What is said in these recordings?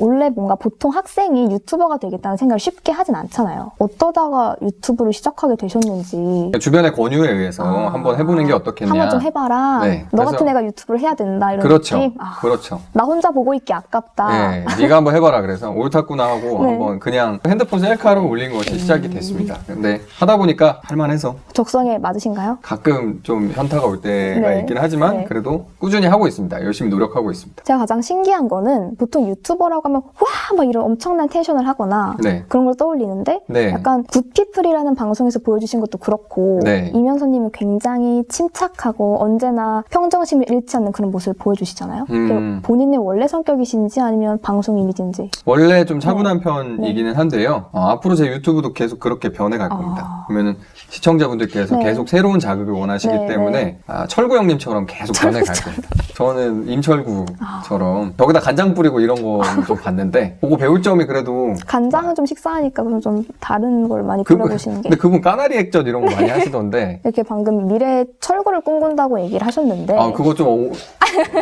원래 뭔가 보통 학생이 유튜버가 되겠다는 생각을 쉽게 하진 않잖아요. 어떠다가 유튜브를 시작하게 되셨는지. 주변의 권유에 의해서 한번 해보는 게 어떻겠냐. 한번 좀 해봐라. 네, 너 그래서- 같은 애가 유튜브를 해야 된다 이런 그렇죠. 느낌. 그렇죠. 나 혼자 보고 있기 아깝다. 네, 네가 한번 해봐라. 그래서 옳다구나 하고 네. 한번 그냥 핸드폰 셀카로 올린 것이 시작이 됐습니다. 근데 하다 보니까 할만해서 적성에 맞으신가요? 가끔 좀 현타가 올 때가 네. 있긴 하지만 네. 그래도 꾸준히 하고 있습니다. 열심히 노력하고 있습니다. 제가 가장 신기한 거는 보통 유튜버라고 하면 와! 막 이런 엄청난 텐션을 하거나 네. 그런 걸 떠올리는데 네. 약간 굿피플이라는 방송에서 보여주신 것도 그렇고 네. 이면서님은 굉장히 침착하고 언제나 평정심을 잃지 않는 그런 모습을 보여주시잖아요. 그게 본인의 원래 성격이신지 아니면 방송 이미지인지. 원래 좀 차분한 편이기는 한데요. 앞으로 제 유튜브도 계속 그렇게 변해갈 겁니다. 그러면은 시청자분들께서 네. 계속 새로운 자극을 원하시기 네, 때문에 철구 형님처럼 계속 변해갈 겁니다. 저는 임철구처럼 벽에다 간장 뿌리고 이런 거 좀 봤는데 보고 배울 점이 그래도 간장은 좀 식사하니까 그럼 좀 다른 걸 많이 들어보시는 게. 근데 그분 까나리 액젓 이런 거 많이 하시던데 이렇게 방금 미래에 철구를 꿈꾼다고 얘기를 하셨는데 그거 좀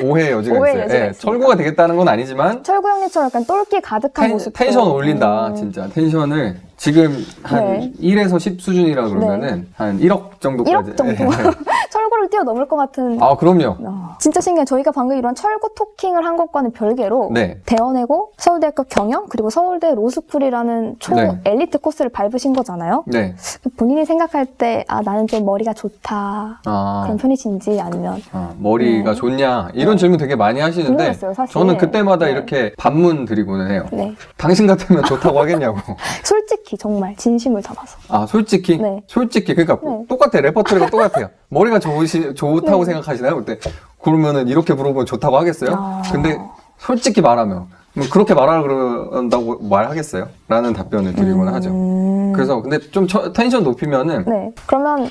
오해의 여지가 오해의 있어요. 여지가 예, 있습니다. 철구가 되겠다는 건 아니지만 철구 형님처럼 약간 똘끼 가득한 모습. 텐션 올린다. 진짜 텐션을 지금 한 네. 1에서 10 수준이라 그러면은 한 1억 정도까지. 1억 정도? 철구를 뛰어넘을 것 같은. 그럼요. 진짜 신기해요. 저희가 방금 이런 철구 토킹을 한 것과는 별개로 네. 대원외고 서울대학교 경영 그리고 서울대 로스쿨이라는 초 네. 엘리트 코스를 밟으신 거잖아요. 네. 본인이 생각할 때 나는 좀 머리가 좋다 그런 편이신지 아니면 머리가 네. 좋냐 이런 질문 되게 많이 하시는데 궁금했어요, 사실. 저는 그때마다 네. 이렇게 반문 드리고는 해요. 네. 당신 같으면 좋다고 하겠냐고. 솔직히 정말 진심을 담아서. 솔직히? 네. 솔직히 그러니까 네. 똑같아. 레퍼토리가 똑같아요. 머리가 좋다고 네. 생각하시나요? 그때 그러면은 이렇게 물어보면 좋다고 하겠어요? 근데 솔직히 말하면 뭐 그렇게 말하라 그런다고 말하겠어요? 라는 답변을 드리거나 하죠. 그래서 근데 좀 텐션 높이면은 네. 그러면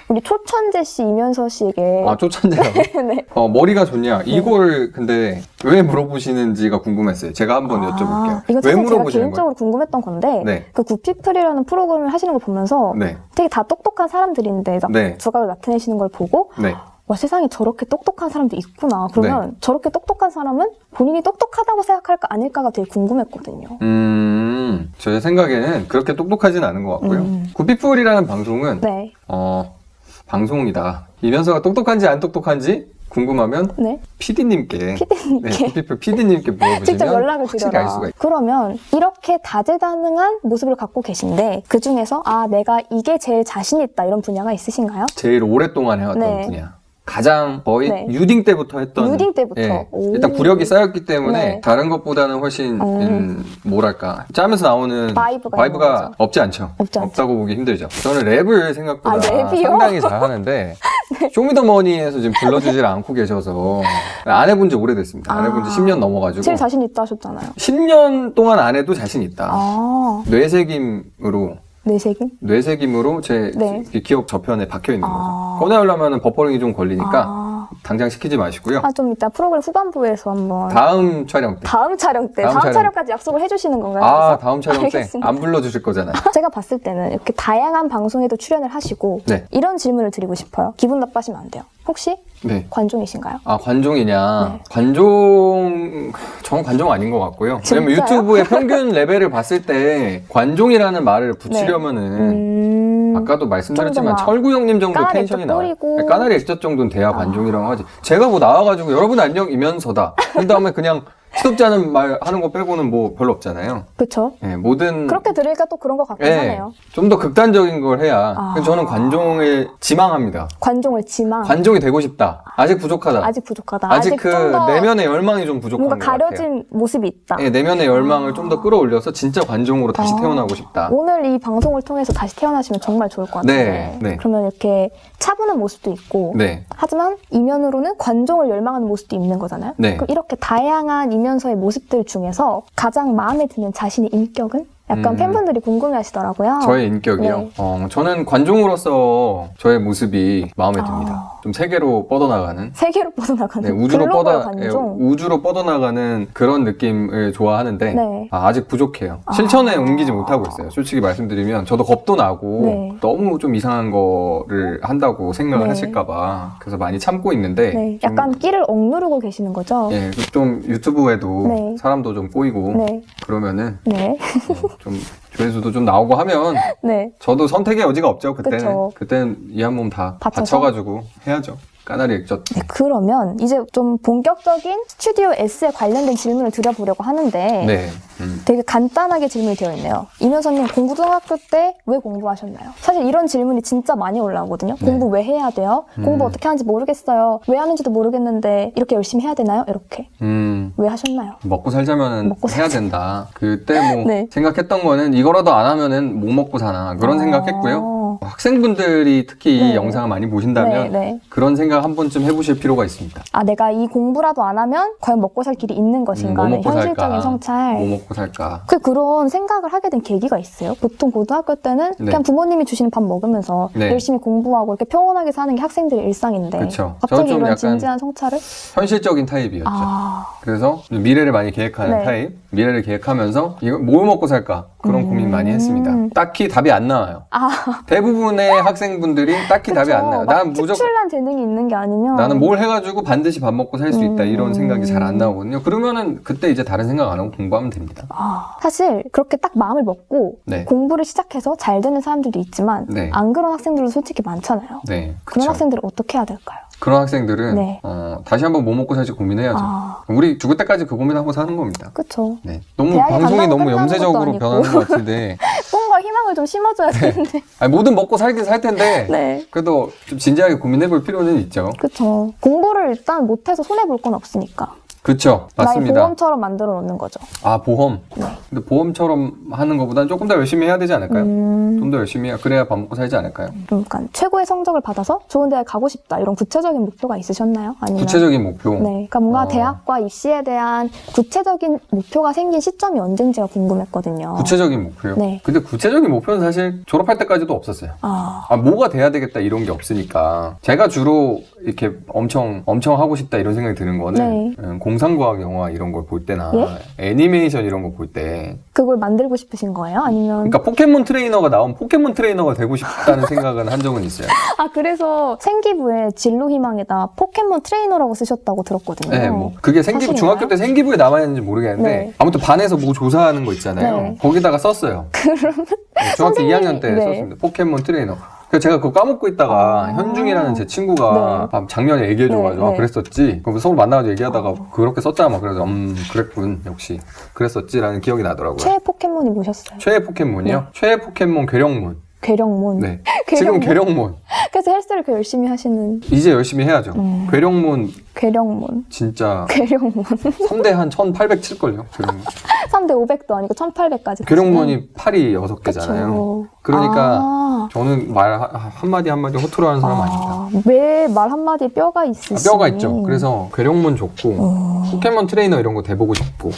우리 초천재 씨, 이면서 씨에게 초천재라고? 네. 머리가 좋냐? 이걸 근데 왜 물어보시는지가 궁금했어요. 제가 한번 여쭤볼게요. 이거 왜 사실 제가 물어보시는 거예요? 개인적으로 궁금했던 건데 네. 그 굿피플이라는 프로그램을 하시는 걸 보면서 네. 되게 다 똑똑한 사람들인데 네. 두각을 나타내시는 걸 보고 네. 와, 세상에 저렇게 똑똑한 사람도 있구나. 그러면 저렇게 똑똑한 사람은 본인이 똑똑하다고 생각할까 아닐까가 되게 궁금했거든요. 제 생각에는 그렇게 똑똑하진 않은 것 같고요. 굿피플이라는 방송은 네. 방송이다. 이면서가 똑똑한지 안 똑똑한지 궁금하면 네. PD님께 PD님께 굿피플 PD님께 물어보시면 직접 연락을 확실히 알 수가 드려라. 있어요. 그러면 이렇게 다재다능한 모습을 갖고 계신데 그 중에서 내가 이게 제일 자신 있다 이런 분야가 있으신가요? 제일 오랫동안 해왔던 네. 분야. 가장 거의 네. 유딩 때부터 했던 유딩 때부터? 예, 오. 일단 구력이 쌓였기 때문에 네. 다른 것보다는 훨씬 뭐랄까 짜면서 나오는 바이브가 있는 거죠. 없지 않죠. 없지 않죠. 없다고 보기 힘들죠. 저는 랩을 생각보다 랩이요? 상당히 잘하는데 쇼미더머니에서 지금 불러주질 않고 계셔서 안 해본 지 오래됐습니다. 안 해본 지 10년 넘어가지고 제일 자신 있다 하셨잖아요. 10년 동안 안 해도 자신 있다. 뇌색임으로 제 네. 기억 저편에 박혀 있는 거죠. 꺼내려면 버퍼링이 좀 걸리니까 당장 시키지 마시고요. 좀 이따 프로그램 후반부에서 한번 다음 촬영 때. 다음 촬영 촬영까지 약속을 해주시는 건가요? 그래서? 다음 촬영 때 알겠습니다. 안 불러주실 거잖아요. 제가 봤을 때는 이렇게 다양한 방송에도 출연을 하시고 네. 이런 질문을 드리고 싶어요. 기분 나빠하시면 안 돼요. 혹시 네. 관종이신가요? 관종이냐? 네. 전 관종 아닌 것 같고요. 진짜요? 왜냐면 유튜브의 평균 레벨을 봤을 때 관종이라는 말을 붙이려면은 아까도 말씀드렸지만 좀더 막 철구 형님 정도 까나리 텐션이 액젓 나와요. 뿌리고. 까나리 액젓 정도는 돼야 관종이라고 하지. 제가 뭐 나와가지고 여러분 안녕 이면서다. 그 다음에 그냥 시덥지 않은 말 하는 거 빼고는 뭐 별로 없잖아요. 그렇죠. 네, 모든 그렇게 들으니까 또 그런 것 같긴 하네요. 좀 더 극단적인 걸 해야. 그래서 저는 관종을 지망합니다. 관종을 지망. 관종이 되고 싶다. 아직 부족하다. 아직 부족하다. 아직 그 좀 더 내면의 열망이 좀 부족한 뭔가 것 같아요. 가려진 모습이 있다. 네, 내면의 열망을 좀 더 끌어올려서 진짜 관종으로 다시 태어나고 싶다. 오늘 이 방송을 통해서 다시 태어나시면 정말 좋을 것 같아요. 네. 그러면 이렇게 차분한 모습도 있고 네. 하지만 이면으로는 관종을 열망하는 모습도 있는 거잖아요. 네. 그럼 이렇게 다양한 이면서의 모습들 중에서 가장 마음에 드는 자신의 인격은? 약간 팬분들이 궁금해하시더라고요. 저의 인격이요? 네. 저는 관종으로서 저의 모습이 마음에 듭니다. 좀 세계로 뻗어나가는 세계로 뻗어나가는 우주로 글로벌 관종. 우주로 뻗어나가는 그런 느낌을 좋아하는데 네. 아직 부족해요. 실천에 옮기지 못하고 있어요. 솔직히 말씀드리면 저도 겁도 나고 네. 너무 좀 이상한 거를 한다고 생각을 네. 하실까봐 그래서 많이 참고 있는데 네. 좀, 약간 끼를 억누르고 계시는 거죠? 예, 좀 유튜브에도 네. 사람도 좀 꼬이고 네. 그러면은 네. 좀 조회수도 좀 나오고 하면 네. 저도 선택의 여지가 없죠. 그때는 그쵸. 그때는 이 한 몸 다 바쳐서? 바쳐가지고 해야죠. 까나리 액젓. 네, 그러면 이제 좀 본격적인 스튜디오 S에 관련된 질문을 드려보려고 하는데 네. 되게 간단하게 질문이 되어 있네요. 이면서님 고등학교 때 왜 공부하셨나요? 사실 이런 질문이 진짜 많이 올라오거든요. 네. 공부 왜 해야 돼요? 공부 어떻게 하는지 모르겠어요. 왜 하는지도 모르겠는데 이렇게 열심히 해야 되나요? 이렇게. 왜 하셨나요? 먹고 살자면 먹고 해야 된다. 그때 뭐 네. 생각했던 거는 이거라도 안 하면은 못 먹고 사나 그런 생각했고요. 학생분들이 특히 이 네. 영상을 많이 보신다면 네. 그런 생각 한 번쯤 해보실 필요가 있습니다. 아, 내가 이 공부라도 안 하면 과연 먹고 살 길이 있는 것인가 뭐 하는 먹고 현실적인 살까? 성찰. 뭐 먹고 살까? 그런 생각을 하게 된 계기가 있어요? 보통 고등학교 때는 네. 그냥 부모님이 주시는 밥 먹으면서 네. 열심히 공부하고 이렇게 평온하게 사는 게 학생들의 일상인데 그쵸. 갑자기 저는 좀 이런 약간 진지한 성찰을? 현실적인 타입이었죠. 아, 그래서 미래를 많이 계획하는 네. 타입. 미래를 계획하면서 이거 뭘 먹고 살까? 그런 고민 많이 했습니다. 딱히 답이 안 나와요. 대부분의 학생분들이 딱히 답이 안 나와요. 난 무조건 특출난 재능이 있는 게 아니면 나는 뭘 해가지고 반드시 밥 먹고 살 수 있다 이런 생각이 잘 안 나오거든요. 그러면은 그때 이제 다른 생각 안 하고 공부하면 됩니다. 사실 그렇게 딱 마음을 먹고 네. 공부를 시작해서 잘 되는 사람들도 있지만 네. 안 그런 학생들도 솔직히 많잖아요. 네, 그런 그쵸. 학생들은 어떻게 해야 될까요? 그런 학생들은 네. 다시 한번 뭐 먹고 살지 고민해야죠. 우리 죽을 때까지 그 고민하고 사는 겁니다. 그쵸. 네. 너무 대학에 방송이 간다고 너무 끝나는 염세적으로 것도 아니고. 변하는 것 같은데 꿈과 희망을 좀 심어줘야 되는데. 아니, 뭐든 먹고 살긴 살 텐데 네. 그래도 좀 진지하게 고민해볼 필요는 있죠. 그쵸. 공부를 일단 못해서 손해볼 건 없으니까. 그쵸. 나의 맞습니다. 보험처럼 만들어 놓는 거죠. 아, 보험. 네. 근데 보험처럼 하는 것보다는 조금 더 열심히 해야 되지 않을까요? 좀 더 열심히 해야 그래야 밥 먹고 살지 않을까요? 그러니까 최고의 성적을 받아서 좋은 대학 가고 싶다 이런 구체적인 목표가 있으셨나요? 아니면 구체적인 목표. 네, 그러니까 뭔가 어. 대학과 입시에 대한 구체적인 목표가 생긴 시점이 언젠지가 궁금했거든요. 구체적인 목표요? 네. 근데 구체적인 목표는 사실 졸업할 때까지도 없었어요. 뭐가 돼야 되겠다 이런 게 없으니까. 제가 주로 이렇게 엄청 하고 싶다 이런 생각이 드는 거는 공상과학 영화 이런 걸 볼 때나 애니메이션 이런 거 볼 때 그걸 만들고 싶으신 거예요? 아니면 그러니까 포켓몬 트레이너가 나온 포켓몬 트레이너가 되고 싶다는 생각은 한 적은 있어요. 그래서 생기부에 진로 희망에다 포켓몬 트레이너라고 쓰셨다고 들었거든요. 네, 뭐 그게 생기부 사실인가요? 중학교 때 생기부에 남아있는지 모르겠는데 네. 아무튼 반에서 뭐 조사하는 거 있잖아요. 네. 거기다가 썼어요. 중학교 2학년 때 썼습니다. 포켓몬 트레이너. 그래서 제가 그거 까먹고 있다가 현중이라는 제 친구가 작년에 얘기해줘가지고 그랬었지. 그럼 서울 만나가지고 얘기하다가 그렇게 썼잖아. 그래서 그랬군. 역시 그랬었지라는 기억이 나더라고요. 최애 포켓몬이 뭐셨어요? 최애 포켓몬이요? 최애 포켓몬 괴령몬. 괴령몬. 네. 지금 괴령몬. 그래서 헬스를 그 열심히 하시는 이제 열심히 해야죠. 괴령몬 괴령몬. 진짜 괴령몬. 3대 한 1800 칠걸요. 괴령몬. 3대 500도 아니고 1800까지. 괴령몬이 팔이 6개잖아요. 그러니까 저는 말 한마디 호투로 하는 사람 아닙니다. 매 말 한마디 뼈가 있으시니. 뼈가 있죠. 그래서 괴령몬 좋고 포켓몬 트레이너 이런 거 돼보고 싶고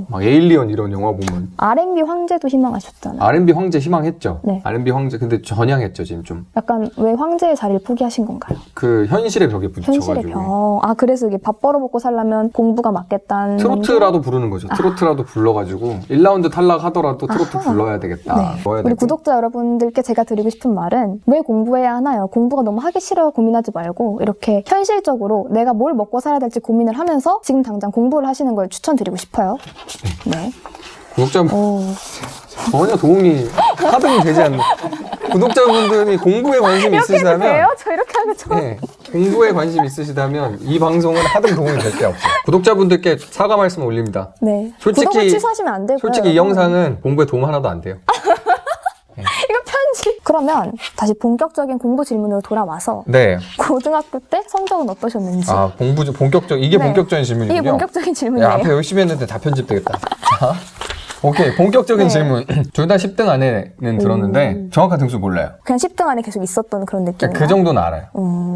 막 에일리언 이런 영화 보면 R&B 황제도 희망하셨잖아요. R&B 황제 희망했죠. 네. R&B 황제 근데 전향했죠 지금 좀. 약간 왜 황제의 자리를 포기하신 건가요? 그 현실의 벽에 부딪혀가지고. 현실의 벽. 그래서 이게 밥 벌어먹고 살려면 공부가 맞겠다는. 트로트라도 부르는 거죠. 트로트라도 불러가지고 1라운드 탈락하더라도 트로트 불러야 되겠다. 네. 넣어야 우리 되고. 구독자 여러분들께 제가 드리고 싶은 말은 왜 공부해야 하나요? 공부가 너무 하기 싫어요 고민하지 말고 이렇게 현실적으로 내가 뭘 먹고 살아야 될지 고민을 하면서 지금 당장 공부를 하시는 걸 추천드리고 싶어요. 네. 구독자분 전혀 도움이 하등이 되지 않는 구독자분들이 공부에 관심 이렇게 해도 있으시다면 돼요? 저 이렇게 하면 좀. 네, 공부에 관심 있으시다면 이 방송은 하등 도움이 될 게 없어요. 구독자분들께 사과 말씀 올립니다. 네. 솔직히- 구독을 취소하시면 안 되고요. 솔직히 이 여러분. 영상은 공부에 도움 하나도 안 돼요. 이거 편집. 그러면 다시 본격적인 공부 질문으로 돌아와서 네. 고등학교 때 성적은 어떠셨는지. 본격적인 네. 질문이군요. 이게 본격적인 질문이에요. 야, 앞에 열심히 했는데 다 편집되겠다. 자, 오케이, 본격적인 네. 질문. 둘 다 10등 안에는 들었는데 정확한 등수 몰라요. 그냥 10등 안에 계속 있었던 그런 느낌이에요. 그 정도는 알아요.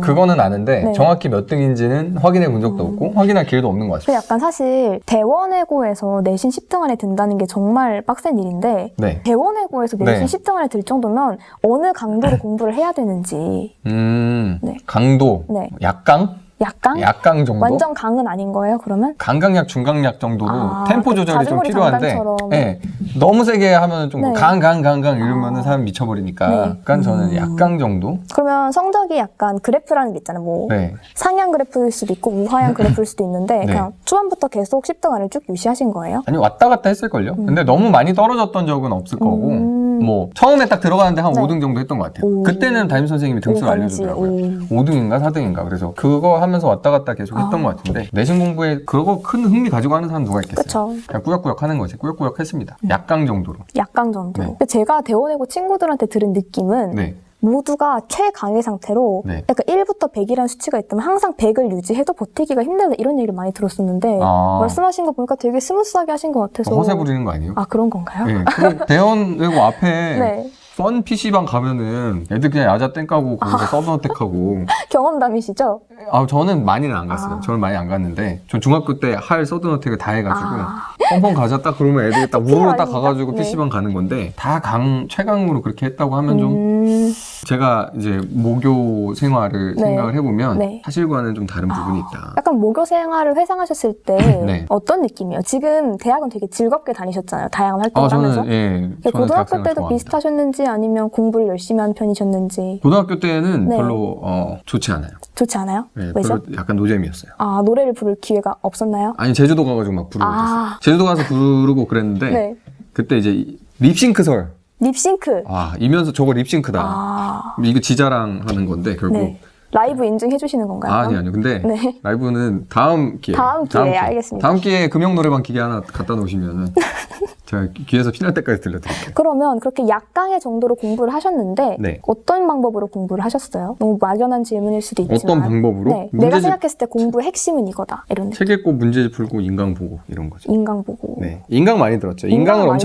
그거는 아는데 네. 정확히 몇 등인지는 확인해 본 적도 없고 확인할 기회도 없는 것 그 같습니다. 약간 사실 대원외고에서 내신 10등 안에 든다는 게 정말 빡센 일인데 네. 대원외고에서 내신 네. 10등 안에 들 정도면 어느 강도로 공부를 해야 되는지 네. 강도, 네. 약강? 약강? 약강 정도? 완전 강은 아닌 거예요 그러면? 강강약, 중강약 정도로 템포 그 조절이 좀 자주머리 필요한데 장단처럼. 네. 너무 세게 하면 좀 네. 강강 이러면은 사람 미쳐버리니까 네. 약간 저는 약강 정도? 그러면 성적이 약간 그래프라는 게 있잖아요. 뭐 네. 상향 그래프일 수도 있고 우하향 그래프일 수도 있는데 네. 그냥 초반부터 계속 10등 안을 쭉 유지하신 거예요? 아니 왔다 갔다 했을걸요? 근데 너무 많이 떨어졌던 적은 없을 거고 뭐 처음에 딱 들어가는데 한 네. 5등 정도 했던 것 같아요. 오. 그때는 담임선생님이 등수를 오, 알려주더라고요. 오. 5등인가 4등인가 그래서 그거 하면서 왔다 갔다 계속 했던 것 같은데 내신 공부에 그거 큰 흥미 가지고 하는 사람 누가 있겠어요? 그쵸. 그냥 꾸역꾸역 하는 거지. 꾸역꾸역 했습니다. 약강 정도로. 약강 정도. 네. 근데 제가 대원외고 친구들한테 들은 느낌은 네. 모두가 최강의 상태로 네. 약간 1부터 100이라는 수치가 있다면 항상 100을 유지해도 버티기가 힘들다 이런 얘기를 많이 들었었는데 말씀하신 거 보니까 되게 스무스하게 하신 것 같아서 허세 부리는 거 아니에요? 아 그런 건가요? 네. 그럼 대원외고 앞에 네. 펀 PC방 가면은 애들 그냥 야자 땡 까고 거기서 서든어택하고 경험담이시죠? 저는 많이는 안 갔어요. 저는 많이 안 갔는데 전 중학교 때 할 서든어택을 다 해가지고 펑펑 가자 딱 그러면 애들이 딱 우르르 딱 가가지고 네. PC방 가는 건데 다 최강으로 그렇게 했다고 하면 좀 제가 이제 모교 생활을 네. 생각을 해보면 네. 사실과는 좀 다른 부분이 있다. 약간 모교 생활을 회상하셨을 때 네. 어떤 느낌이에요? 지금 대학은 되게 즐겁게 다니셨잖아요. 다양한 활동을 하면서. 저는 고등학교 대학생활 때도 좋아합니다. 비슷하셨는지 아니면 공부를 열심히 한 편이셨는지 고등학교 때는 네. 별로 좋지 않아요. 좋지 않아요? 네, 왜죠? 별로 약간 노잼이었어요. 아 노래를 부를 기회가 없었나요? 아니 제주도 가가지고 막 부르고 그랬어요. 제주도 가서 부르고 그랬는데 네. 그때 이제 립싱크설 립싱크. 이면서 저거 립싱크다. 이거 지자랑 하는 건데 결국 네. 라이브 인증해 주시는 건가요? 아니요. 근데 네. 라이브는 다음 기회에. 다음 기회에 알겠습니다. 다음 기회에 금영 노래방 기계 하나 갖다 놓으시면은 제가 귀에서 피날 때까지 들려드릴게요. 그러면 그렇게 약강의 정도로 공부를 하셨는데 네. 어떤 방법으로 공부를 하셨어요? 너무 막연한 질문일 수도 있지만 어떤 방법으로? 네. 내가 생각했을 때 공부의 핵심은 이거다. 이런 느낌. 책 읽고 문제 풀고 인강 보고 이런 거죠. 인강 보고. 네. 인강 많이 들었죠. 인강을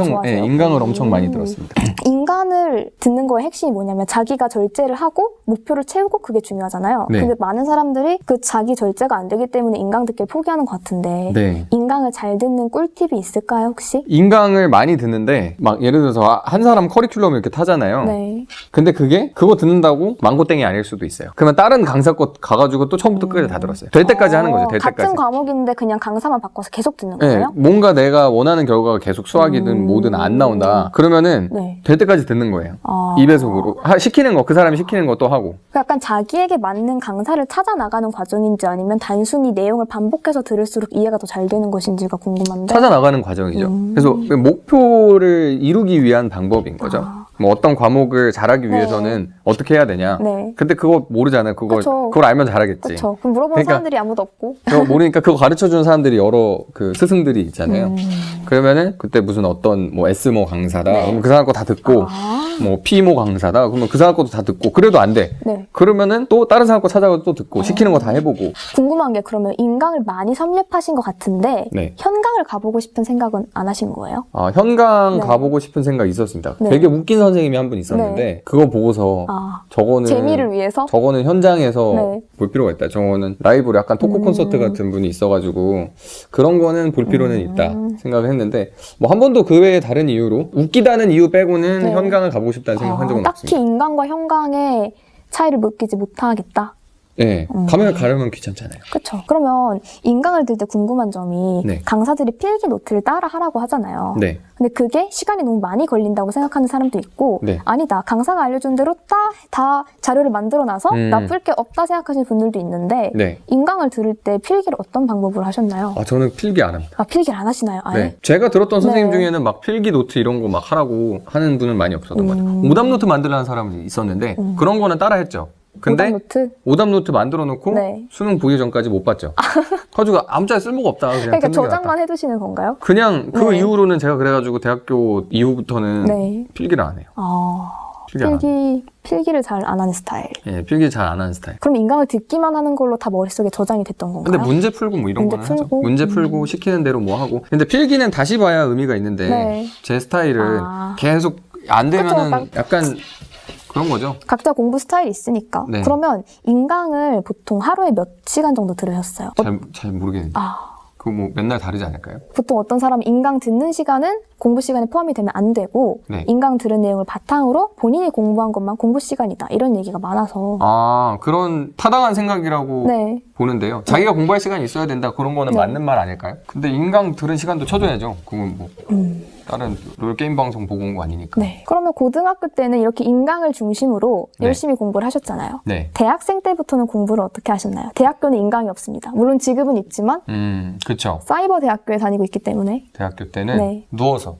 인강을 엄청 많이 들었습니다. 인간을 듣는 거의 핵심이 뭐냐면 자기가 절제를 하고 목표를 채우고 그게 중요하잖아요. 네. 근데 많은 사람들이 그 자기 절제가 안 되기 때문에 인강 듣기를 포기하는 것 같은데 네. 인강을 잘 듣는 꿀팁이 있을까요 혹시? 인강을 많이 듣는데 막 예를 들어서 한 사람 커리큘럼 이렇게 타잖아요. 네. 근데 그거 듣는다고 망고땡이 아닐 수도 있어요. 그러면 다른 강사 거 가가지고 또 처음부터 끝까지 다 들었어요. 될 때까지 하는 거죠. 될 같은 때까지. 과목인데 그냥 강사만 바꿔서 계속 듣는 네, 거예요? 뭔가 내가 원하는 결과가 계속 수학이든 뭐든 안 나온다. 그러면은 네. 될 때까지 듣는 거예요. 아. 2배속으로. 시키는 거, 그 사람이 시키는 거 또 하고. 약간 자기에게 맞는 강사를 찾아 나가는 과정인지 아니면 단순히 내용을 반복해서 들을수록 이해가 더 잘 되는 것인지가 궁금한데. 찾아 나가는 과정이죠. 그래서 목표를 이루기 위한 방법인 거죠. 뭐 어떤 과목을 잘하기 네. 위해서는 어떻게 해야 되냐. 네. 근데 그거 모르잖아요. 그쵸. 그걸 알면 잘하겠지. 그렇죠. 그럼 물어보는 그러니까 사람들이 아무도 없고. 그거 모르니까 그거 가르쳐 주는 사람들이 여러 그 스승들이 있잖아요. 그러면은 그때 무슨 어떤 뭐 S모 강사다. 네. 그럼 그 사람 거 다 듣고 뭐 P모 강사다. 그러면 그 사람 것도 다 듣고 그래도 안 돼. 네. 그러면은 또 다른 사람 거 찾아가서 또 듣고 시키는 거 다 해보고. 궁금한 게 그러면 인강을 많이 섭렵하신 것 같은데 네. 현강을 가보고 싶은 생각은 안 하신 거예요? 현강 네. 가보고 싶은 생각이 있었습니다. 네. 되게 웃긴 선생님이 한 분 있었는데 그거 보고서 저거는 재미를 위해서? 저거는 현장에서 네. 볼 필요가 있다. 저거는 라이브로 약간 토크 콘서트 같은 분이 있어가지고 그런 거는 볼 필요는 있다 생각을 했는데 뭐 한 번도 그 외에 다른 이유로 웃기다는 이유 빼고는 네. 현강을 가보고 싶다는 생각한 적은 딱히 없습니다. 인강과 현강의 차이를 느끼지 못하겠다. 네, 가려면 귀찮잖아요. 그렇죠. 그러면 인강을 들 때 궁금한 점이 네. 강사들이 필기 노트를 따라 하라고 하잖아요. 네. 근데 그게 시간이 너무 많이 걸린다고 생각하는 사람도 있고 네. 아니다. 강사가 알려준 대로 다 자료를 만들어놔서 나쁠 게 없다 생각하시는 분들도 있는데 네. 인강을 들을 때 필기를 어떤 방법으로 하셨나요? 저는 필기 안 합니다. 필기를 안 하시나요? 아예? 네. 제가 들었던 선생님 네. 중에는 막 필기 노트 이런 거 막 하라고 하는 분은 많이 없었던 것 같아요. 오답 노트 만들라는 사람이 있었는데 그런 거는 따라 했죠. 근데 오답 노트? 오답 노트 만들어 놓고 네. 수능 보기 전까지 못 봤죠. 가지고 아무짝에 쓸모가 없다. 그냥 그러니까 듣는 게 낫다. 저장만 해두시는 건가요? 그냥 그 네. 이후로는 제가 그래가지고 대학교 이후부터는 네. 필기를 안 해요. 필기 안 하는. 필기를 잘 안 하는 스타일. 예, 필기 잘 안 하는 스타일. 그럼 인강을 듣기만 하는 걸로 다 머릿속에 저장이 됐던 건가요? 근데 문제 풀고 뭐 이런 문제 거는 하죠. 풀고? 문제 풀고 시키는 대로 뭐 하고. 근데 필기는 다시 봐야 의미가 있는데 네. 제 스타일은 아. 계속 안 되면은 그쵸, 약간 그런 거죠. 각자 공부 스타일이 있으니까. 네. 그러면 인강을 보통 하루에 몇 시간 정도 들으셨어요? 잘 모르겠는데. 아, 그거 뭐 맨날 다르지 않을까요? 보통 어떤 사람은 인강 듣는 시간은 공부 시간에 포함이 되면 안 되고 네. 인강 들은 내용을 바탕으로 본인이 공부한 것만 공부 시간이다. 이런 얘기가 많아서. 아, 그런 타당한 생각이라고 네. 보는데요. 자기가 공부할 시간이 있어야 된다. 그런 거는 네. 맞는 말 아닐까요? 근데 인강 들은 시간도 쳐줘야죠. 그건 뭐 다른 롤게임 방송 보고 온 거 아니니까. 네. 그러면 고등학교 때는 이렇게 인강을 중심으로 네. 열심히 공부를 하셨잖아요. 네. 대학생 때부터는 공부를 어떻게 하셨나요? 대학교는 인강이 없습니다. 물론 지금은 있지만 그쵸. 사이버 대학교에 다니고 있기 때문에 대학교 때는 네. 누워서.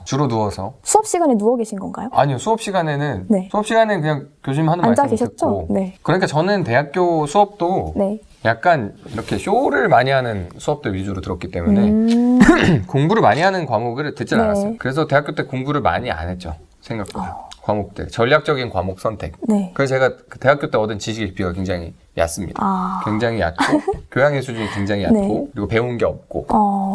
주로 누워서. 수업 시간에 누워 계신 건가요? 아니요, 수업 시간에는 그냥 교수님 하는 앉아 말씀 계셨죠? 듣고. 네. 그러니까 저는 대학교 수업도 네. 약간 이렇게 쇼를 많이 하는 수업들 위주로 들었기 때문에 공부를 많이 하는 과목을 듣질 네. 않았어요. 그래서 대학교 때 공부를 많이 안 했죠. 생각보다. 과목들. 전략적인 과목 선택. 네. 그래서 제가 그 대학교 때 얻은 지식 깊이가 굉장히 얕습니다. 아. 굉장히 얕고 교양의 수준이 굉장히 얕고 네. 그리고 배운 게 없고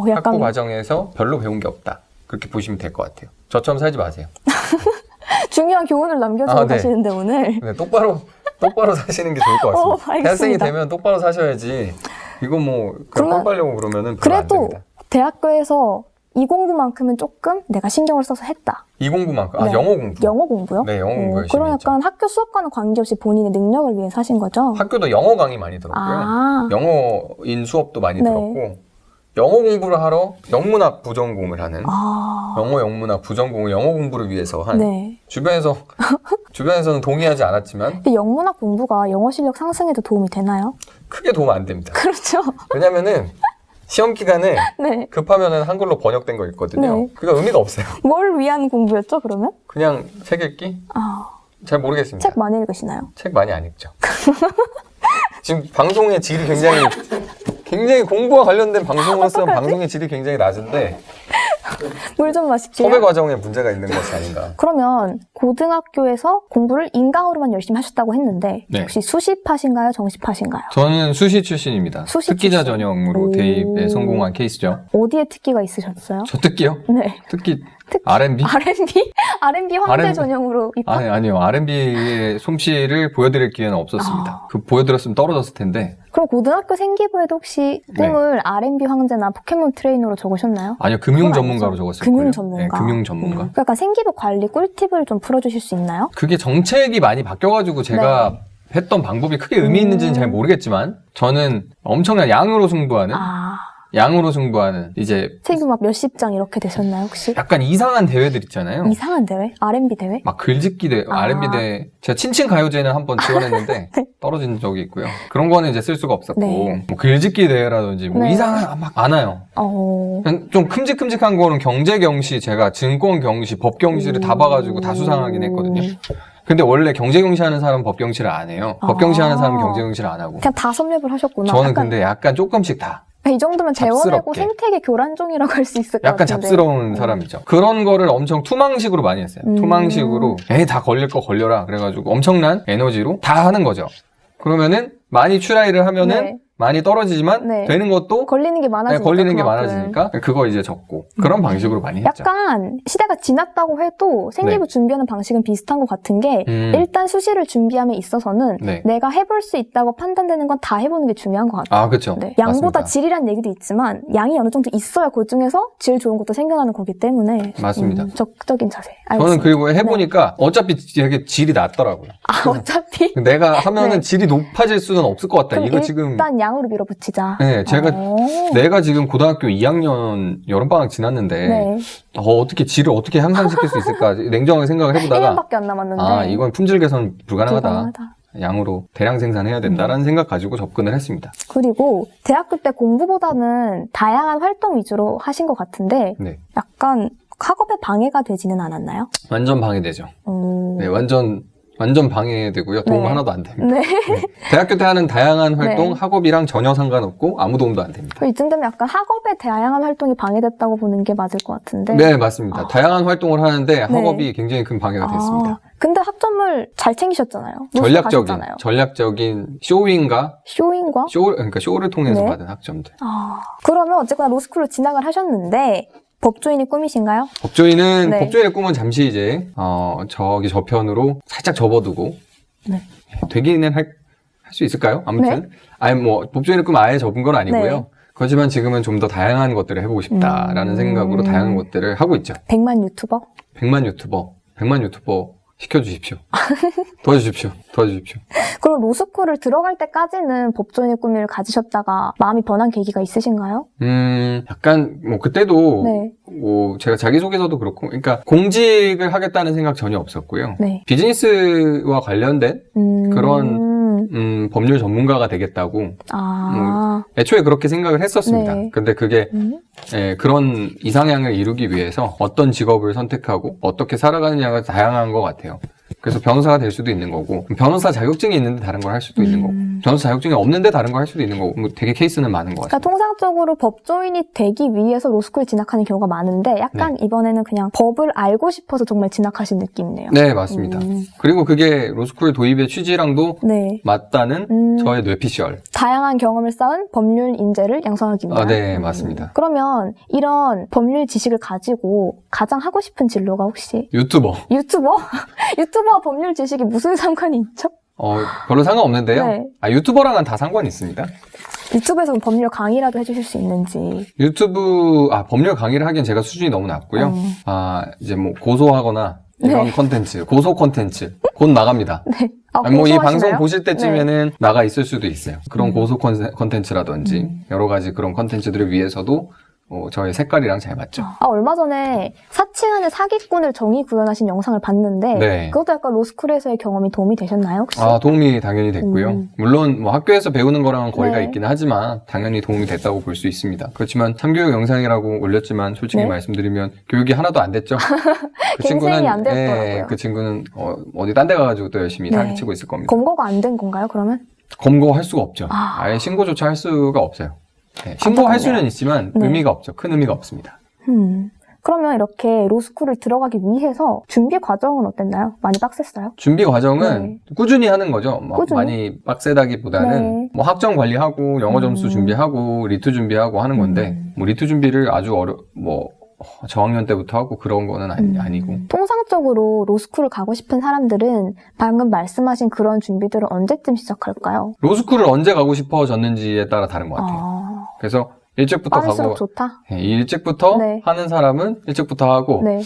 약간 학부 과정에서 별로 배운 게 없다. 그렇게 보시면 될 것 같아요. 저처럼 살지 마세요. 중요한 교훈을 남겨주고 네. 가시는데 오늘. 네, 똑바로 사시는 게 좋을 것 같습니다. 알겠습니다. 대학생이 되면 똑바로 사셔야지. 이거 뭐 그냥 뻥 빨려고 그러면 별로 안 그래도 됩니다. 대학교에서 이 공부만큼은 조금 내가 신경을 써서 했다. 이 공부만큼? 아, 네. 영어 공부. 영어 공부요? 네, 영어 공부 열심히 그럼 했죠. 약간 학교 수업과는 관계없이 본인의 능력을 위해 사신 거죠? 학교도 영어 강의 많이 들었고요. 아. 영어인 수업도 많이 네. 들었고 영어 공부를 하러 영문학 부전공을 하는 아. 영어 영문학 부전공을 영어 공부를 위해서 한 네. 주변에서는 동의하지 않았지만 근데 영문학 공부가 영어 실력 상승에도 도움이 되나요? 크게 도움 안 됩니다. 그렇죠. 왜냐면은 시험 기간에 네. 급하면은 한글로 번역된 거 있거든요. 네. 그거 의미가 없어요. 뭘 위한 공부였죠, 그러면? 그냥 책 읽기? 아, 잘 모르겠습니다. 책 많이 읽으시나요? 책 많이 안 읽죠. 지금 방송의 질이 굉장히 공부와 관련된 방송으로서 방송의 질이 굉장히 낮은데 물 좀 마실게요. 섭외 과정에 문제가 있는 것이 아닌가. 그러면 고등학교에서 공부를 인강으로만 열심히 하셨다고 했는데 네. 혹시 수시파신가요? 정시파신가요? 저는 수시 출신입니다. 수시 특기자 출신. 전형으로 오. 대입에 성공한 케이스죠. 어디에 특기가 있으셨어요? 저 특기요? 네. 특기 R&B? R&B? R&B 황제 R&B? 전형으로 입학? 아니요. R&B의 솜씨를 보여드릴 기회는 없었습니다. 그 보여드렸으면 떨어졌을 텐데. 그럼 고등학교 생기부에도 혹시 네. 꿈을 R&B 황제나 포켓몬 트레이너로 적으셨나요? 아니요. 금융 그건 전문가로 아니죠. 적었을 금융 거예요. 전문가. 네, 금융 전문가. 약간 생기부 관리 꿀팁을 좀 풀어주실 수 있나요? 그게 정책이 많이 바뀌어가지고 제가 네. 했던 방법이 크게 의미 있는지는 잘 모르겠지만 저는 엄청난 양으로 승부하는 이제 생기부 막 몇십 장 이렇게 되셨나요, 혹시? 약간 이상한 대회들 있잖아요. 이상한 대회? R&B 대회? 막 글짓기 대회, 아. R&B 대회. 제가 친친 가요제는 한번 지원했는데 네. 떨어진 적이 있고요. 그런 거는 이제 쓸 수가 없었고 네. 뭐 글짓기 대회라든지 뭐 네. 이상한 막 많아요. 그냥 좀 큼직큼직한 거는 경제 경시, 제가 증권 경시, 법 경시를 다 봐가지고 다 수상하긴 했거든요. 근데 원래 경제 경시 하는 사람은 법 경시를 안 해요. 법 경시 하는 사람은 경제 경시를 안 하고. 그냥 다 섭렵을 하셨구나. 저는 약간 근데 약간 조금씩 다. 이 정도면 재원하고 잡스럽게. 생태계 교란종이라고 할 수 있을 것 약간 같은데. 잡스러운 사람이죠. 그런 거를 엄청 투망식으로 많이 했어요. 투망식으로 다 걸릴 거 걸려라 그래가지고 엄청난 에너지로 다 하는 거죠. 그러면은 많이 트라이를 하면은 네. 많이 떨어지지만 네. 되는 것도 걸리는 게 많아지니까. 걸리는 게 그만큼. 많아지니까 그거 이제 적고 그런 방식으로 많이 했죠. 약간 시대가 지났다고 해도 생기부 네. 준비하는 방식은 비슷한 것 같은 게 일단 수시를 준비함에 있어서는 네. 내가 해볼 수 있다고 판단되는 건 다 해보는 게 중요한 것 같아요. 아, 그렇죠. 네. 양보다 맞습니다. 질이란 얘기도 있지만 양이 어느 정도 있어야 그 중에서 질 좋은 것도 생겨나는 거기 때문에 맞습니다. 적극적인 자세. 저는 알겠습니다. 그리고 해보니까 어차피 되게 질이 낮더라고요. 아, 어차피 내가 하면은 네. 질이 높아질 수는 없을 것 같다. 그럼 이거 지금 일단 양으로 밀어붙이자. 네, 제가 오. 내가 지금 고등학교 2학년 여름방학 지났는데 네. 어떻게 질을 어떻게 향상시킬 수 있을까 냉정하게 생각을 해보다가 1년밖에 안 남았는데 아 이건 품질 개선 불가능하다. 불가능하다. 양으로 대량 생산해야 된다라는 생각 가지고 접근을 했습니다. 그리고 대학교 때 공부보다는 다양한 활동 위주로 하신 것 같은데 네, 약간 학업에 방해가 되지는 않았나요? 완전 방해되죠. 네, 완전 완전 방해되고요. 도움 네. 하나도 안 됩니다. 네. 네. 대학교 때 하는 다양한 활동, 네. 학업이랑 전혀 상관없고 아무 도움도 안 됩니다. 이쯤 되면 약간 학업의 다양한 활동이 방해됐다고 보는 게 맞을 것 같은데. 네, 맞습니다. 아. 다양한 활동을 하는데 학업이 굉장히 큰 방해가 됐습니다. 근데 학점을 잘 챙기셨잖아요. 전략적인 쇼잉과 쇼인과? 그러니까 쇼를 통해서 네. 받은 학점들. 그러면 어쨌거나 로스쿨을 진학을 하셨는데 법조인이 꿈이신가요? 법조인은 네. 법조인의 꿈은 잠시 이제 저기 저편으로 살짝 접어두고 네. 되기는 할 수 있을까요? 아무튼 아니 뭐 법조인의 꿈 아예 접은 건 아니고요. 네. 그렇지만 지금은 좀 더 다양한 것들을 해보고 싶다라는 생각으로 다양한 것들을 하고 있죠. 100만 유튜버? 100만 유튜버 시켜주십시오. 도와주십시오. 그럼 로스쿨을 들어갈 때까지는 법조인의 꿈을 가지셨다가 마음이 변한 계기가 있으신가요? 약간 뭐 그때도 네. 뭐 제가 자기소개서도 그렇고 그러니까 공직을 하겠다는 생각 전혀 없었고요. 네. 비즈니스와 관련된 그런 법률 전문가가 되겠다고 애초에 그렇게 생각을 했었습니다. 네. 근데 그게 그런 이상향을 이루기 위해서 어떤 직업을 선택하고 어떻게 살아가느냐가 다양한 것 같아요. 그래서 변호사가 될 수도 있는 거고 변호사 자격증이 있는데 다른 걸 할 수도 있는 거고 변호사 자격증이 없는데 다른 걸 할 수도 있는 거고 뭐 되게 케이스는 많은 것 같아요. 그러니까 통상적으로 법조인이 되기 위해서 로스쿨 진학하는 경우가 많은데 약간 이번에는 그냥 법을 알고 싶어서 정말 진학하신 느낌이네요. 네, 맞습니다. 그리고 그게 로스쿨 도입의 취지랑도 네. 맞다는 저의 뇌피셜. 다양한 경험을 쌓은 법률 인재를 양성하기 위한. 네, 맞습니다. 그러면 이런 법률 지식을 가지고 가장 하고 싶은 진로가 혹시 유튜버. 유튜버와 법률 지식이 무슨 상관이 있죠? 별로 상관없는데요. 네. 유튜버랑은 다 상관이 있습니다. 유튜브에서 법률 강의라도 해주실 수 있는지. 법률 강의를 하기엔 제가 수준이 너무 낮고요. 이제 뭐 고소하거나 이런 컨텐츠, 고소 컨텐츠 곧 나갑니다. 네. 뭐 이 고소하시나요? 방송 보실 때쯤에는 나가 있을 수도 있어요. 그런 고소 컨텐츠라든지 여러 가지 그런 컨텐츠들을 위해서도 저의 색깔이랑 잘 맞죠. 얼마 전에 사칭하는 사기꾼을 정의 구현하신 영상을 봤는데 네. 그것도 약간 로스쿨에서의 경험이 도움이 되셨나요 혹시? 도움이 당연히 됐고요. 물론 뭐 학교에서 배우는 거랑은 거리가 네. 있기는 하지만 당연히 도움이 됐다고 볼 수 있습니다. 그렇지만 참교육 영상이라고 올렸지만 솔직히 네. 말씀드리면 교육이 하나도 안 됐죠. 갱생이 안 됐더라고요. 그 친구는 어디 딴 데 가가지고 또 열심히 사기치고 있을 겁니다. 검거가 안 된 건가요 그러면? 검거할 수가 없죠. 아예 신고조차 할 수가 없어요. 네, 신고할 수는 있지만 의미가 없죠. 큰 의미가 없습니다. 그러면 이렇게 로스쿨을 들어가기 위해서 준비 과정은 어땠나요? 많이 빡셌어요? 준비 과정은 꾸준히 하는 거죠. 꾸준히? 많이 빡세다기보다는 뭐 학점 관리하고 영어 점수 준비하고 리트 준비하고 하는 건데 뭐 리트 준비를 아주 저학년 때부터 하고 그런 거는 아니고. 통상적으로 로스쿨을 가고 싶은 사람들은 방금 말씀하신 그런 준비들을 언제쯤 시작할까요? 로스쿨을 언제 가고 싶어졌는지에 따라 다른 것 같아요. 그래서 일찍부터 빠를수록 가고 좋다? 일찍부터 네. 하는 사람은 일찍부터 하고 네.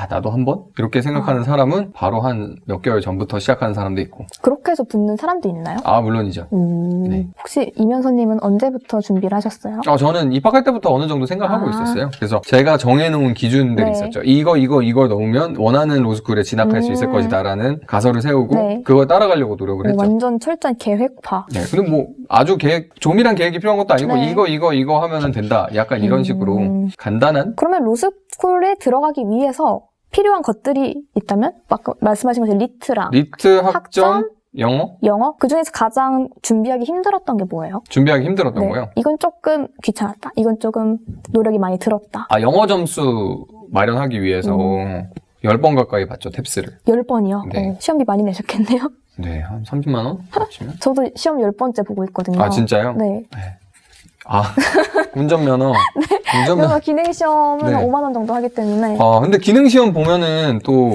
나도 한번? 이렇게 생각하는 사람은 바로 한 몇 개월 전부터 시작하는 사람도 있고. 그렇게 해서 붙는 사람도 있나요? 물론이죠. 네. 혹시 이면서님은 언제부터 준비를 하셨어요? 저는 입학할 때부터 어느 정도 생각하고 있었어요. 그래서 제가 정해놓은 기준들이 있었죠. 이걸 넣으면 원하는 로스쿨에 진학할 수 있을 것이다라는 가설을 세우고 그걸 따라가려고 노력을 했죠. 완전 철저한 계획파. 네. 근데 뭐 아주 조밀한 계획이 필요한 것도 아니고 이거 하면은 된다. 약간 이런 식으로 간단한. 그러면 로스쿨에 들어가기 위해서 필요한 것들이 있다면? 아까 말씀하신 것처럼 리트, 학점, 영어? 그중에서 가장 준비하기 힘들었던 게 뭐예요? 준비하기 힘들었던 거요? 이건 조금 귀찮았다. 이건 조금 노력이 많이 들었다. 영어 점수 마련하기 위해서 10번 가까이 봤죠, 탭스를. 10번이요? 네. 시험비 많이 내셨겠네요? 네, 한 30만 원? 치면? 저도 시험 10번째 보고 있거든요. 진짜요? 네. 운전면허. 그래서 기능시험은 네. 5만 원 정도 하기 때문에. 근데 기능시험 보면은 또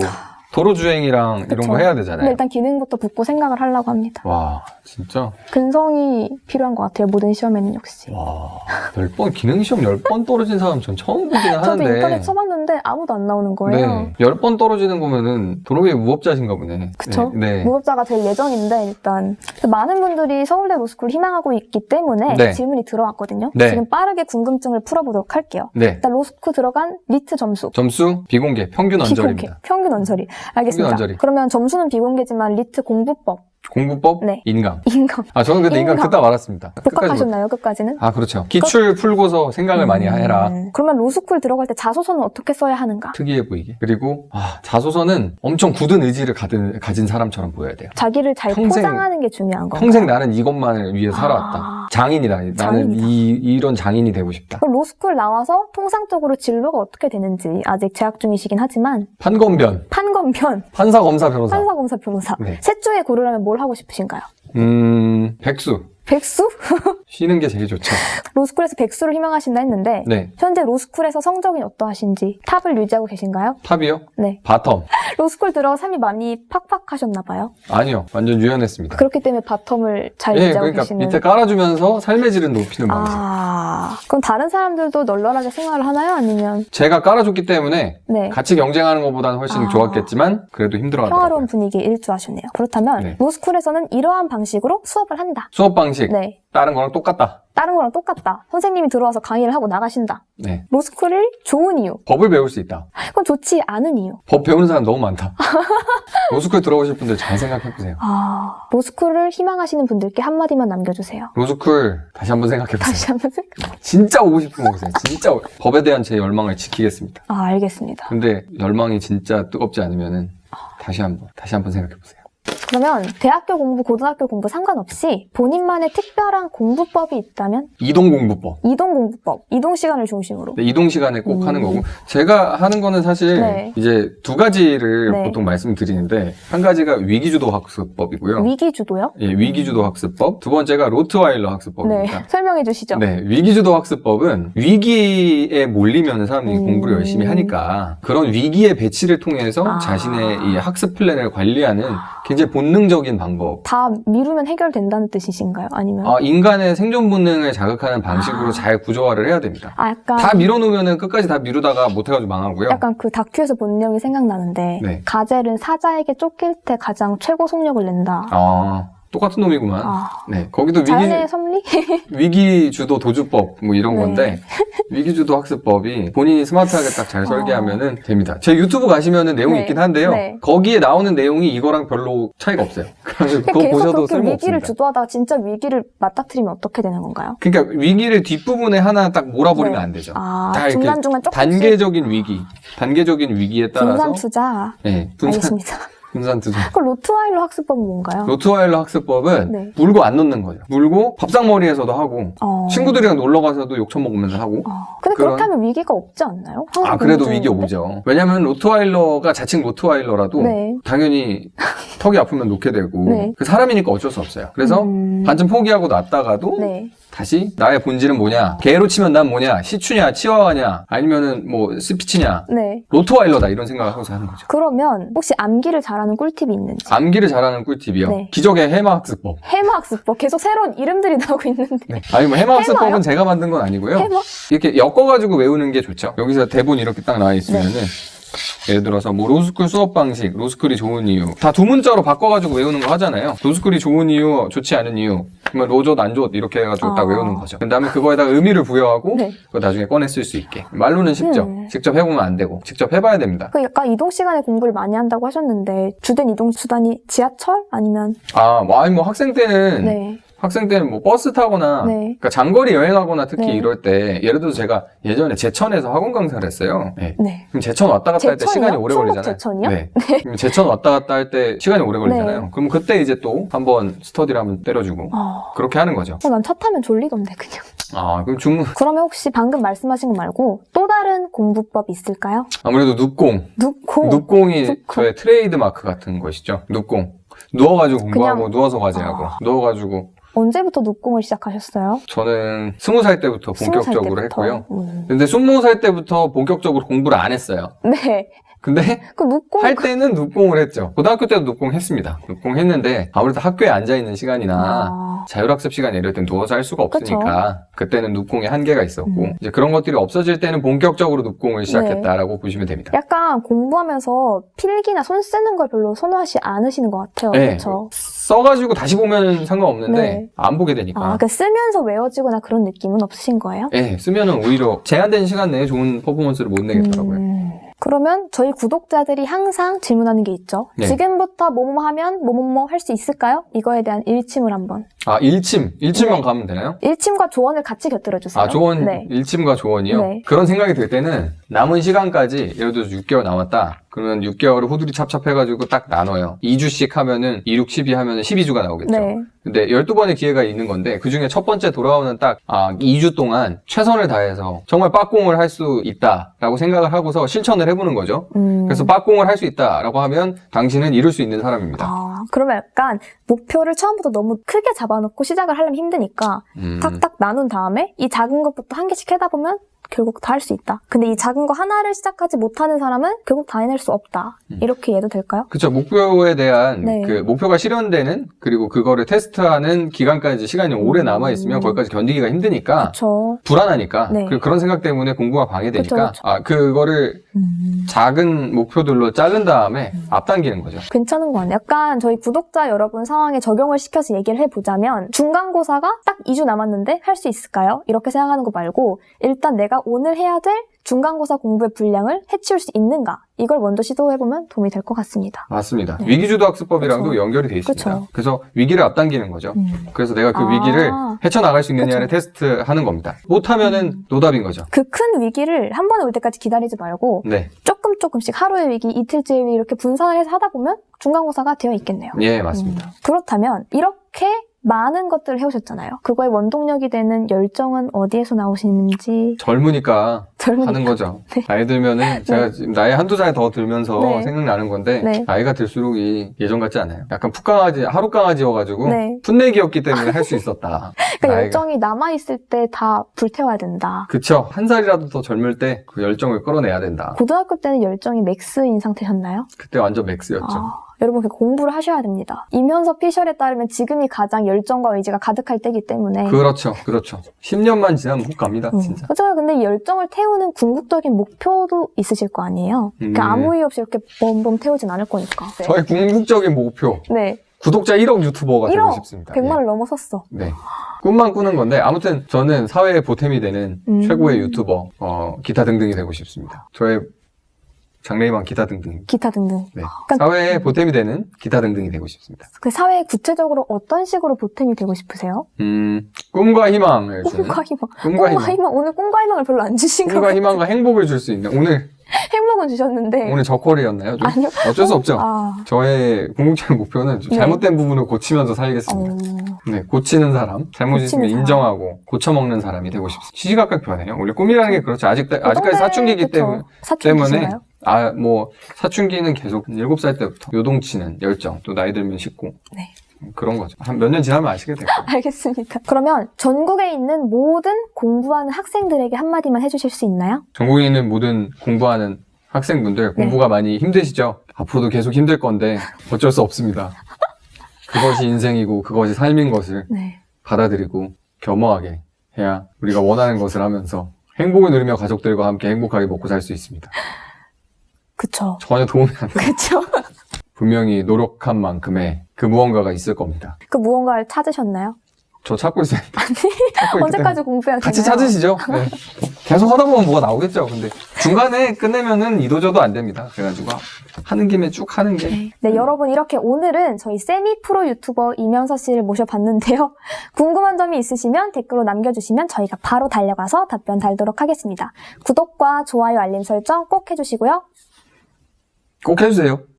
도로주행이랑 이런 거 해야 되잖아요. 근데 일단 기능부터 붙고 생각을 하려고 합니다. 와, 진짜? 근성이 필요한 것 같아요. 모든 시험에는 역시. 와, 10번, 기능시험 10번 떨어진 사람 전 처음 보기는 저도 하는데. 인터넷 쳐봤는데 아무도 안 나오는 거예요. 네. 10번 떨어지는 거면은 도로위에 무법자신가 보네. 그쵸? 네. 무법자가 될 예정인데 일단 많은 분들이 서울대 로스쿨을 희망하고 있기 때문에 질문이 들어왔거든요. 지금 빠르게 궁금증을 풀어보도록 할게요. 일단 로스쿨 들어간 리트 점수. 점수 비공개, 평균 언저리입니다. 평균 언저리. 알겠습니다. 언저리. 그러면 점수는 비공개지만 리트 공부법 공부법? 네. 인강. 인강. 아, 저는 근데 인강 인강. 듣다 말았습니다. 복학하셨나요, 끝까지는? 아, 그렇죠. 기출 풀고서 생각을 많이 해라. 그러면 로스쿨 들어갈 때 자소서는 어떻게 써야 하는가? 특이해 보이게. 그리고 자소서는 엄청 굳은 의지를 가진 사람처럼 보여야 돼요. 자기를 잘 평생- 포장하는 게 중요한 건가요? 평생 나는 이것만을 위해 살아왔다. 장인이다. 나는 장인이다. 이런 장인이 되고 싶다. 그럼 로스쿨 나와서 통상적으로 진로가 어떻게 되는지 아직 재학 중이시긴 하지만 판검변, 판검변, 판사, 검사, 변호사. 판사, 검사, 변호사 네. 셋 중에 고르라면 뭘 하고 싶으신가요? 백수. 백수? 쉬는 게 제일 좋죠. 로스쿨에서 백수를 희망하신다 했는데 네. 현재 로스쿨에서 성적이 어떠하신지 탑을 유지하고 계신가요? 탑이요? 네. 바텀. 로스쿨 들어가 삶이 많이 팍팍하셨나 봐요. 아니요. 완전 유연했습니다. 그렇기 때문에 바텀을 잘 예, 유지하고 그러니까 계시는. 밑에 깔아주면서 삶의 질은 높이는 방식. 그럼 다른 사람들도 널널하게 생활을 하나요? 아니면 제가 깔아줬기 때문에 네. 같이 경쟁하는 것보다는 훨씬 좋았겠지만 그래도 힘들어하더라고요. 평화로운 분위기에 일조하셨네요. 그렇다면 네. 로스쿨에서는 이러한 방식으로 수업을 한다. 수업 방식 네. 다른 거랑 똑같다. 다른 거랑 똑같다. 선생님이 들어와서 강의를 하고 나가신다. 네. 로스쿨이 좋은 이유. 법을 배울 수 있다. 그건 좋지 않은 이유. 법 배우는 사람 너무 많다. 로스쿨 들어오실 분들 잘 생각해보세요. 로스쿨을 희망하시는 분들께 한마디만 남겨주세요. 로스쿨 다시 한번 생각해보세요. 다시 한번 생각. 진짜 오고 싶으면 오세요. 진짜 법에 대한 제 열망을 지키겠습니다. 알겠습니다. 근데 열망이 진짜 뜨겁지 않으면은 다시 한번 생각해보세요. 그러면 대학교 공부, 고등학교 공부 상관없이 본인만의 특별한 공부법이 있다면 이동공부법. 이동공부법, 이동시간을 중심으로. 네, 이동 시간에 꼭 하는 거고 제가 하는 거는 사실 네. 이제 두 가지를 네. 보통 말씀드리는데 한 가지가 위기주도 학습법이고요. 위기주도요? 예, 위기주도 학습법. 두 번째가 로트와일러 네. 학습법입니다. 설명해 주시죠. 네, 위기주도 학습법은 위기에 몰리면 사람들이 공부를 열심히 하니까 그런 위기의 배치를 통해서 자신의 이 학습 플랜을 관리하는 굉장히 본능적인 방법. 다 미루면 해결된다는 뜻이신가요? 아니면? 인간의 생존 본능을 자극하는 방식으로 잘 구조화를 해야 됩니다. 약간. 다 밀어놓으면은 끝까지 다 미루다가 못해가지고 망하고요. 약간 그 다큐에서 본 내용이 생각나는데. 네. 가젤은 사자에게 쫓길 때 가장 최고 속력을 낸다. 똑같은 놈이구만. 네, 거기도 자연의 섭리? 위기주도 도주법 뭐 이런 네. 건데 위기주도 학습법이 본인이 스마트하게 딱 잘 설계하면은 됩니다. 제 유튜브 가시면은 내용이 네. 있긴 한데요. 네. 거기에 나오는 내용이 이거랑 별로 차이가 없어요. 그래서 그거 계속 보셔도 그렇게 쓸모 위기를 없습니다. 주도하다가 진짜 위기를 맞닥뜨리면 어떻게 되는 건가요? 그러니까 위기를 뒷부분에 하나 딱 몰아버리면 네. 안 되죠. 다 이렇게 중간중간 조금씩. 단계적인 위기에 따라서 분산 투자. 네, 알겠습니다. 분산 투자. 그럼 로트와일러 학습법은 뭔가요? 로트와일러 학습법은 네. 물고 안 놓는 거죠. 물고 밥상머리에서도 하고 친구들이랑 놀러 가서도 욕 처먹으면서 하고. 근데 그런- 그렇게 하면 위기가 없지 않나요? 항상 그래도 공부 위기 중인데? 오죠. 왜냐면 로트와일러가 자칭 로트와일러라도 네. 당연히 턱이 아프면 놓게 되고 네. 그 사람이니까 어쩔 수 없어요. 그래서 반쯤 포기하고 놨다가도 네. 다시 나의 본질은 뭐냐? 개로 치면 난 뭐냐? 시추냐? 치와와냐? 아니면은 뭐 스피치냐? 네. 로트와일러다 이런 생각을 하고서 하는 거죠. 그러면 혹시 암기를 잘하는 꿀팁이 있는지? 암기를 잘하는 꿀팁이요. 네. 기적의 해마학습법. 해마학습법. 계속 새로운 이름들이 나오고 있는데. 네. 아니 뭐 해마학습법은 해마요? 제가 만든 건 아니고요. 해마? 이렇게 엮어가지고 외우는 게 좋죠. 여기서 대본 이렇게 딱 나와 있으면은 예를 들어서 뭐 로스쿨 수업 방식, 로스쿨이 좋은 이유 다 두 문자로 바꿔가지고 외우는 거 하잖아요. 로스쿨이 좋은 이유, 좋지 않은 이유 그러면 로좋, 안좋 이렇게 해가지고 딱 외우는 거죠. 그 다음에 그거에다 의미를 부여하고 네. 그거 나중에 꺼내 쓸 수 있게. 말로는 쉽죠. 직접 해보면 안 되고 직접 해봐야 됩니다. 그 약간 이동 시간에 공부를 많이 한다고 하셨는데 주된 이동 수단이 지하철 아니면 아니 뭐 학생 때는 네. 뭐 버스 타거나 네. 그러니까 장거리 여행하거나 특히 네. 이럴 때 예를 들어서 제가 예전에 제천에서 학원 강사를 했어요. 네. 네. 그럼 제천 왔다 갔다 할 때 제천이요? 시간이 오래 충북 걸리잖아요. 제천이요? 네. 그럼 제천 왔다 갔다 할 때 시간이 오래 걸리잖아요. 네. 그럼 그때 이제 또 한번 스터디를 한번 때려주고 그렇게 하는 거죠. 난 차 타면 졸리던데 그냥. 그럼 그러면 혹시 방금 말씀하신 거 말고 또 다른 공부법이 있을까요? 아무래도 눕공. 눕고. 눕공이 저의 트레이드 마크 같은 것이죠. 눕공. 누워가지고 공부하고 그냥- 누워서 과제하고 누워가지고 언제부터 눕공을 시작하셨어요? 저는 20살 때부터 20살 본격적으로 때부터. 했고요. 근데 20살 때부터 본격적으로 공부를 안 했어요. 네. 근데 그 눕공. 할 때는 눕공을 했죠. 고등학교 때도 눕공 했습니다. 눕공 했는데 아무래도 학교에 앉아있는 시간이나 자율학습 시간에 이럴 땐 누워서 할 수가 없으니까 그때는 눕공에 한계가 있었고 이제 그런 것들이 없어질 때는 본격적으로 눕공을 시작했다라고 보시면 됩니다. 약간 공부하면서 필기나 손 쓰는 걸 별로 선호하지 않으시는 것 같아요. 네. 그렇죠? 써가지고 다시 보면 상관없는데 네. 안 보게 되니까. 그러니까 쓰면서 외워지거나 그런 느낌은 없으신 거예요? 네, 쓰면은 오히려 제한된 시간 내에 좋은 퍼포먼스를 못 내겠더라고요. 그러면 저희 구독자들이 항상 질문하는 게 있죠. 네. 지금부터 뭐뭐 하면 뭐뭐뭐 할 수 있을까요? 이거에 대한 일침을 한번. 아, 일침만 네. 가면 되나요? 일침과 조언을 같이 곁들여주세요. 아, 조언, 네. 일침과 조언이요? 네. 그런 생각이 들 때는 남은 시간까지, 예를 들어서 6개월 남았다. 그러면 6개월을 후두리 찹찹해가지고 딱 나눠요. 2주씩 하면은, 2, 6, 12 하면은 12주가 나오겠죠. 네. 근데 12번의 기회가 있는 건데, 그 중에 첫 번째 돌아오는 딱, 2주 동안 최선을 다해서 정말 빠공을 할 수 있다라고 생각을 하고서 실천을 해보는 거죠. 그래서 빠공을 할 수 있다라고 하면 당신은 이룰 수 있는 사람입니다. 그러면 약간 목표를 처음부터 너무 크게 잡아놓고 시작을 하려면 힘드니까 탁탁 나눈 다음에 이 작은 것부터 한 개씩 해다 보면 결국 다 할 수 있다. 근데 이 작은 거 하나를 시작하지 못하는 사람은 결국 다 해낼 수 없다. 이렇게 이해도 될까요? 그쵸. 목표에 대한 네. 그 목표가 실현되는 그리고 그거를 테스트하는 기간까지 시간이 오래 남아있으면 거기까지 견디기가 힘드니까 그렇죠. 불안하니까 네. 그런 생각 때문에 공부가 방해되니까 그쵸. 그거를 작은 목표들로 자른 다음에 앞당기는 거죠. 괜찮은 거 같네요. 약간 저희 구독자 여러분 상황에 적용을 시켜서 얘기를 해보자면 중간고사가 딱 2주 남았는데 할 수 있을까요? 이렇게 생각하는 거 말고 일단 내가 오늘 해야 될 중간고사 공부의 분량을 해치울 수 있는가? 이걸 먼저 시도해보면 도움이 될 것 같습니다. 맞습니다. 네. 위기주도학습법이랑도 그쵸. 연결이 돼 있습니다. 그쵸. 그래서 위기를 앞당기는 거죠. 그래서 내가 그 아. 위기를 헤쳐나갈 수 있느냐를 그쵸. 테스트하는 겁니다. 못하면은 노답인 거죠. 그 큰 위기를 한 번에 올 때까지 기다리지 말고 네. 조금씩 하루의 위기, 이틀째의 위기 이렇게 분산을 해서 하다 보면 중간고사가 되어 있겠네요. 예, 맞습니다. 그렇다면 이렇게 많은 것들을 해오셨잖아요. 그거의 원동력이 되는 열정은 어디에서 나오시는지 젊으니까 젊으니까. 하는 거죠. 네. 나이 들면은 제가 지금 나이 한두 살 더 들면서 네. 생각나는 건데 네. 나이가 들수록 예전 같지 않아요. 약간 풋강아지, 하루 강아지여가지고 네. 풋내기였기 때문에 할 수 있었다. 그러니까 열정이 남아있을 때 다 불태워야 된다. 그쵸. 한 살이라도 더 젊을 때 그 열정을 끌어내야 된다. 고등학교 때는 열정이 맥스인 상태셨나요? 그때 완전 맥스였죠. 여러분 공부를 하셔야 됩니다. 이면서 피셜에 따르면 지금이 가장 열정과 의지가 가득할 때이기 때문에 그렇죠. 10년만 지나면 훅 갑니다. 진짜. 그렇죠. 근데 이 열정을 태우는 궁극적인 목표도 있으실 거 아니에요? 그러니까 아무 이유 없이 이렇게 봄봄 태우진 않을 거니까. 네. 저의 궁극적인 목표. 네. 구독자 1억 유튜버가 되고 1억! 싶습니다. 100만을 예. 넘어섰어. 네. 꿈만 꾸는 건데 아무튼 저는 사회에 보탬이 되는 최고의 유튜버, 기타 등등이 되고 싶습니다. 저의 장래희망 기타 등등. 기타 등등. 네. 그러니까 사회에 보탬이 되는 기타 등등이 되고 싶습니다. 그 사회에 구체적으로 어떤 식으로 보탬이 되고 싶으세요? 꿈과 희망을 주는. 꿈과 희망. 꿈과 희망. 오늘 꿈과 희망을 별로 안 주신 것 꿈과 같아요. 희망과 행복을 줄 수 있는. 오늘 행복은 주셨는데. 오늘 저콜이었나요? 좀? 아니요. 어쩔 수 없죠. 아. 저의 궁극적인 목표는 좀 네. 잘못된 부분을 고치면서 살겠습니다. 네, 고치는 사람, 잘못이 있으면 고치는 인정하고 고쳐먹는 사람이 되고 싶습니다. 시시각각 변해요. 원래 꿈이라는 게 그렇죠. 아직까지 사춘기이기 때문에. 사춘기신가요? 사춘기는 계속 7살 때부터 요동치는 열정, 또 나이 들면 식고. 네. 그런 거죠. 한 몇 년 지나면 아시게 될 거예요. 알겠습니다. 그러면 전국에 있는 모든 공부하는 학생들에게 한마디만 해주실 수 있나요? 전국에 있는 모든 공부하는 학생분들, 네. 공부가 많이 힘드시죠? 앞으로도 계속 힘들 건데 어쩔 수 없습니다. 그것이 인생이고 그것이 삶인 것을 네. 받아들이고 겸허하게 해야 우리가 원하는 것을 하면서 행복을 누리며 가족들과 함께 행복하게 먹고 살 수 있습니다. 그쵸. 전혀 도움이 안 돼요. 그쵸. 분명히 노력한 만큼의 그 무언가가 있을 겁니다. 그 무언가를 찾으셨나요? 저 찾고 있어요. 찾고 있기 언제까지 때문에. 공부해야 되나요? 같이 찾으시죠. 네. 계속 하다 보면 뭐가 나오겠죠. 근데 중간에 끝내면은 이도저도 안 됩니다. 그래가지고 하는 김에 쭉 하는 게. 네, 여러분 이렇게 오늘은 저희 세미 프로 유튜버 이면서 씨를 모셔봤는데요. 궁금한 점이 있으시면 댓글로 남겨주시면 저희가 바로 달려가서 답변 달도록 하겠습니다. 구독과 좋아요, 알림 설정 꼭 해주시고요. 꼭 해주세요.